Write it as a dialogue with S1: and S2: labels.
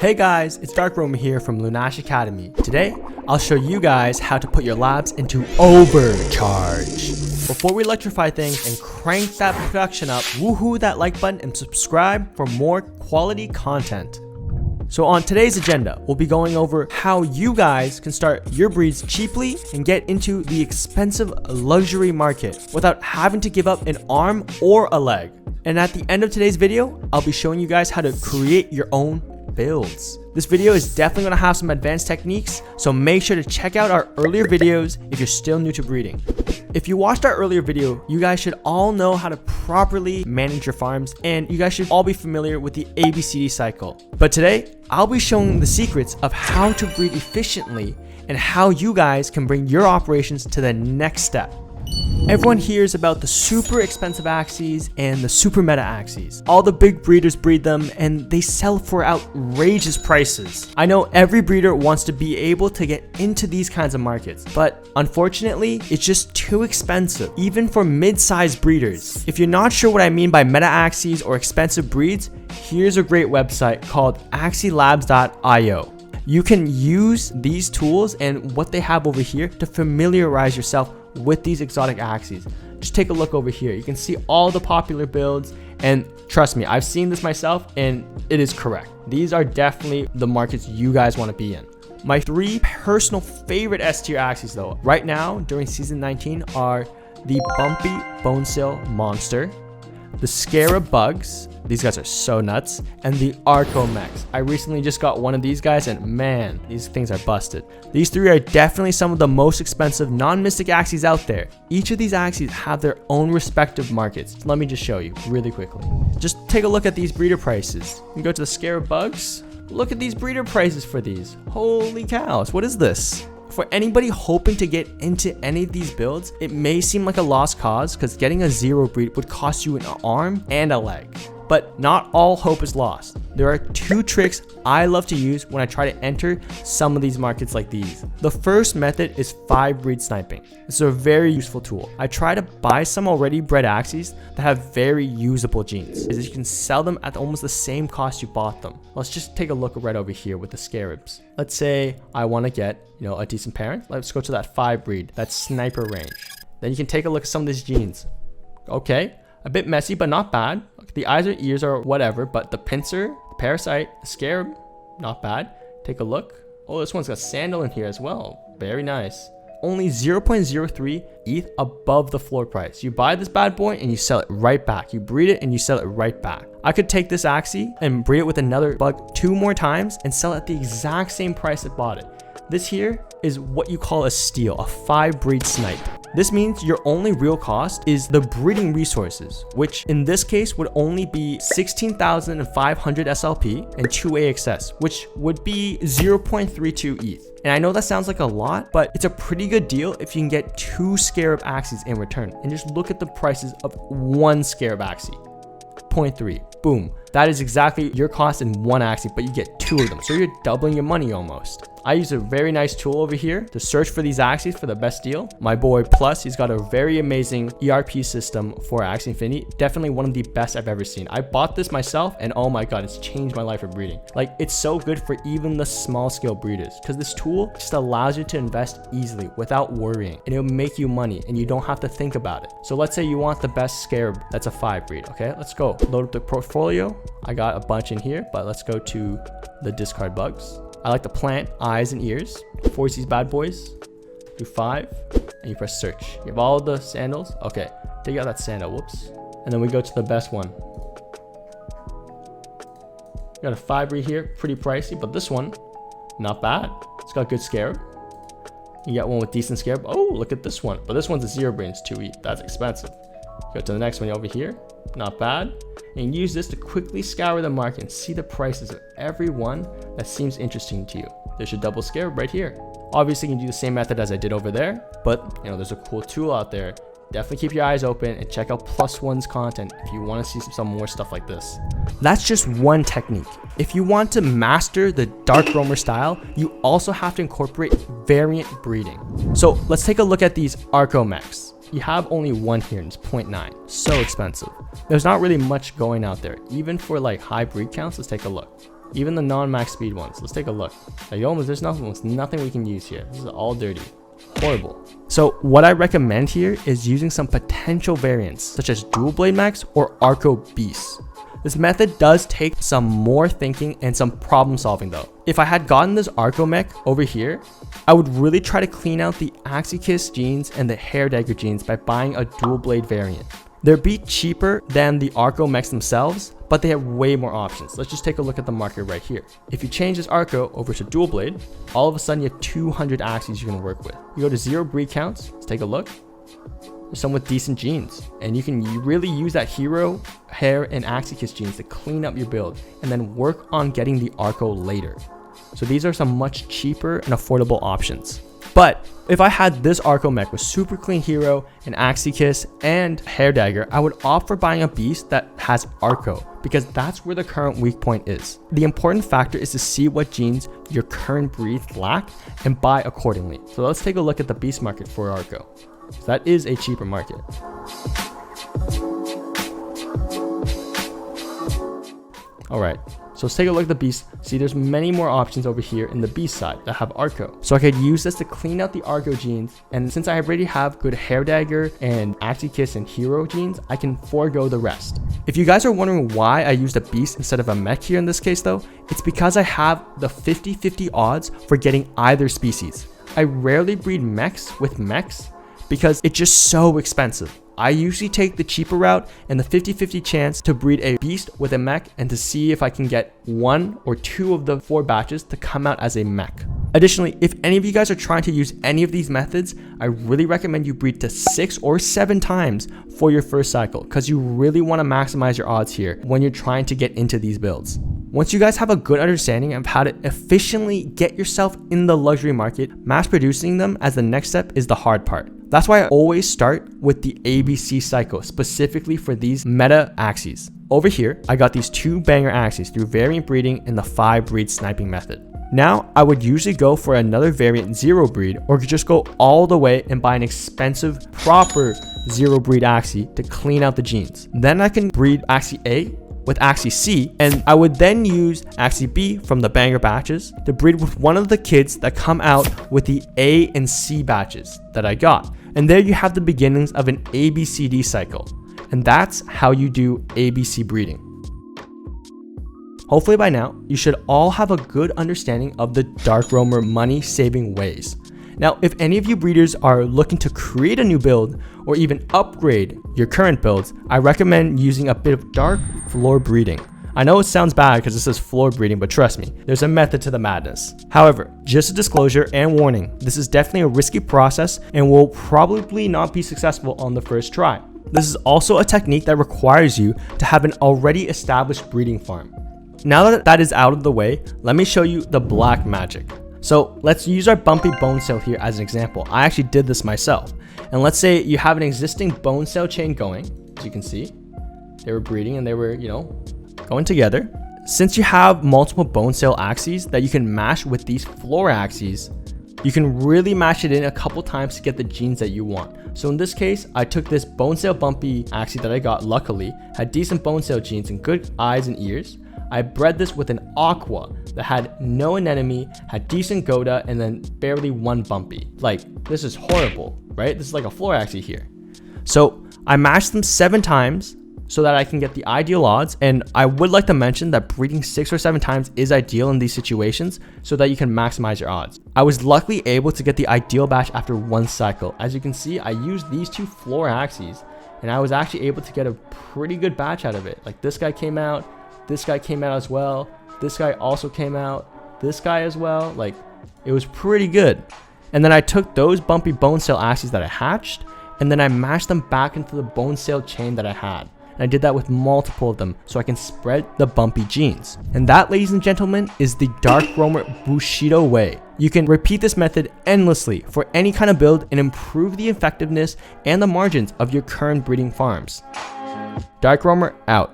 S1: Hey guys, it's Darkroamer here from LunaciaAcademy. Today, I'll show you guys how to put your labs into overcharge. Before we electrify things and crank that production up, woohoo that like button and subscribe for more quality content. So on today's agenda, we'll be going over how you guys can start your breeds cheaply and get into the expensive luxury market without having to give up an arm or a leg. And at the end of today's video, I'll be showing you guys how to create your own builds. This video is definitely going to have some advanced techniques, so make sure to check out our earlier videos if you're still new to breeding. If you watched our earlier video, you guys should all know how to properly manage your farms, and you guys should all be familiar with the ABCD cycle. But today, I'll be showing the secrets of how to breed efficiently and how you guys can bring your operations to the next step. Everyone hears about the super expensive axies and the super meta axies. All the big breeders breed them and they sell for outrageous prices. I know every breeder wants to be able to get into these kinds of markets, but unfortunately, it's just too expensive, even for mid-sized breeders. If you're not sure what I mean by meta axies or expensive breeds, here's a great website called axielabs.io. You can use these tools and what they have over here to familiarize yourself with these exotic axies. Just take a look over here. You can see all the popular builds, and trust me, I've seen this myself and it is correct. These are definitely the markets you guys want to be in. My three personal favorite S tier axies though, right now during season 19 are the Bumpy Bonesail Monster, the Scarab Bugs, these guys are so nuts, and the Arcomex. I recently just got one of these guys and man, these things are busted. These three are definitely some of the most expensive non-mystic axies out there. Each of these axies have their own respective markets. Let me just show you really quickly. Just take a look at these breeder prices. You can go to the Scarab Bugs. Look at these breeder prices for these. Holy cows, what is this? For anybody hoping to get into any of these builds, it may seem like a lost cause because getting a zero breed would cost you an arm and a leg. But not all hope is lost. There are two tricks I love to use when I try to enter some of these markets like these. The first method is 5-breed sniping. This is a very useful tool. I try to buy some already bred axies that have very usable genes, as you can sell them at almost the same cost you bought them. Let's just take a look right over here with the scarabs. Let's say I want to get, a decent parent. Let's go to that 5-breed, that sniper range. Then you can take a look at some of these genes. Okay. A bit messy, but not bad. The eyes or ears are whatever, but the pincer, the parasite, the scarab, not bad. Take a look. Oh, this one's got sandal in here as well. Very nice. Only 0.03 ETH above the floor price. You buy this bad boy and you sell it right back. You breed it and you sell it right back. I could take this Axie and breed it with another bug 2 more times and sell it at the exact same price I bought it. This here is what you call a steal, a 5-breed snipe. This means your only real cost is the breeding resources, which in this case would only be 16,500 SLP and 2 AXS, which would be 0.32 ETH. And I know that sounds like a lot, but it's a pretty good deal if you can get 2 Scarab Axies in return. And just look at the prices of 1 Scarab Axie. 0.3, boom. That is exactly your cost in 1 Axie, but you get 2 of them. So you're doubling your money almost. I use a very nice tool over here to search for these axies for the best deal. My boy Plus, he's got a very amazing ERP system for Axie Infinity. Definitely one of the best I've ever seen. I bought this myself and oh my god, it's changed my life for breeding. Like, it's so good for even the small scale breeders because this tool just allows you to invest easily without worrying, and it'll make you money and you don't have to think about it. So let's say you want the best scarab that's a 5-breed. Okay, let's go. Load up the portfolio. I got a bunch in here, but let's go to the discard bugs. I like to plant eyes and ears. Force these bad boys. Do 5, and you press search. You have all the sandals. Okay, take out that sandal. Whoops. And then we go to the best one. Got a 5-breed here, pretty pricey, but this one, not bad. It's got good scarab. You got one with decent scarab. Oh, look at this one. But this one's a 0-breed, it's 2 ETH. That's expensive. Go to the next one over here. Not bad. And use this to quickly scour the market and see the prices of every one that seems interesting to you. There's your double scarab right here. Obviously, you can do the same method as I did over there, but there's a cool tool out there. Definitely keep your eyes open and check out +1's content if you want to see some more stuff like this. That's just one technique. If you want to master the Darkroamer style, you also have to incorporate variant breeding. So let's take a look at these Arcomex. You have only one here and it's 0.9. So expensive. There's not really much going out there, even for like high breed counts. Let's take a look. Even the non-max speed ones. Let's take a look. Like, almost, there's nothing we can use here. This is all dirty. Horrible. So what I recommend here is using some potential variants such as dual blade max or Arco beasts. This method does take some more thinking and some problem solving though. If I had gotten this Arco mech over here, I would really try to clean out the Axie genes and the hair dagger genes by buying a dual blade variant. They're a bit cheaper than the Arco mechs themselves, but they have way more options. Let's just take a look at the market right here. If you change this Arco over to dual blade, all of a sudden you have 200 Axies you can work with. You go to 0 breed counts, let's take a look. There's some with decent genes, and you can really use that hero, hair, and Axie genes to clean up your build, and then work on getting the Arco later. So these are some much cheaper and affordable options. But if I had this Arco mech with super clean hero, an Axie and hair dagger, I would opt for buying a beast that has Arco, because that's where the current weak point is. The important factor is to see what genes your current breeds lack and buy accordingly. So let's take a look at the beast market for Arco. So that is a cheaper market. Alright, so let's take a look at the beast. See, there's many more options over here in the beast side that have Arco. So I could use this to clean out the Arco genes, and since I already have good hair dagger and Axie and hero genes, I can forego the rest. If you guys are wondering why I used a beast instead of a mech here in this case though, it's because I have the 50-50 odds for getting either species. I rarely breed mechs with mechs because it's just so expensive. I usually take the cheaper route and the 50-50 chance to breed a beast with a mech and to see if I can get 1 or 2 of the 4 batches to come out as a mech. Additionally, if any of you guys are trying to use any of these methods, I really recommend you breed to 6 or 7 times for your first cycle, because you really want to maximize your odds here when you're trying to get into these builds. Once you guys have a good understanding of how to efficiently get yourself in the luxury market, mass producing them as the next step is the hard part. That's why I always start with the ABC cycle, specifically for these meta Axies. Over here, I got these 2 banger Axies through variant breeding in the 5 breed sniping method. Now, I would usually go for another variant 0 breed, or could just go all the way and buy an expensive, proper 0 breed Axie to clean out the genes. Then I can breed Axie A with Axie C, and I would then use Axie B from the banger batches to breed with one of the kids that come out with the A and C batches that I got. And there you have the beginnings of an ABCD cycle. And that's how you do ABC breeding. Hopefully by now, you should all have a good understanding of the Darkroamer money saving ways. Now, if any of you breeders are looking to create a new build or even upgrade your current builds, I recommend using a bit of dark floor breeding. I know it sounds bad because this is floor breeding, but trust me, there's a method to the madness. However, just a disclosure and warning, this is definitely a risky process and will probably not be successful on the first try. This is also a technique that requires you to have an already established breeding farm. Now that that is out of the way, let me show you the black magic. So let's use our bumpy bone cell here as an example. I actually did this myself. And let's say you have an existing bone cell chain going, as you can see. They were breeding and they were, going together. Since you have multiple bone cell Axies that you can mash with these floor Axies, you can really mash it in a couple times to get the genes that you want. So in this case, I took this bone cell bumpy Axie that I got, luckily, had decent bone cell genes and good eyes and ears. I bred this with an aqua that had no anemone, had decent Goda, and then barely 1 bumpy. Like, this is horrible, right? This is like a floor Axie here. So I mashed them 7 times so that I can get the ideal odds. And I would like to mention that breeding 6 or 7 times is ideal in these situations so that you can maximize your odds. I was luckily able to get the ideal batch after 1 cycle. As you can see, I used these 2 floor Axies and I was actually able to get a pretty good batch out of it. Like, this guy came out, this guy came out as well, this guy also came out, this guy as well. Like, it was pretty good. And then I took those bumpy bone cell Axies that I hatched and then I mashed them back into the bone cell chain that I had. And I did that with multiple of them so I can spread the bumpy genes. And that, ladies and gentlemen, is the Darkroamer Bushido way. You can repeat this method endlessly for any kind of build and improve the effectiveness and the margins of your current breeding farms. Darkroamer out.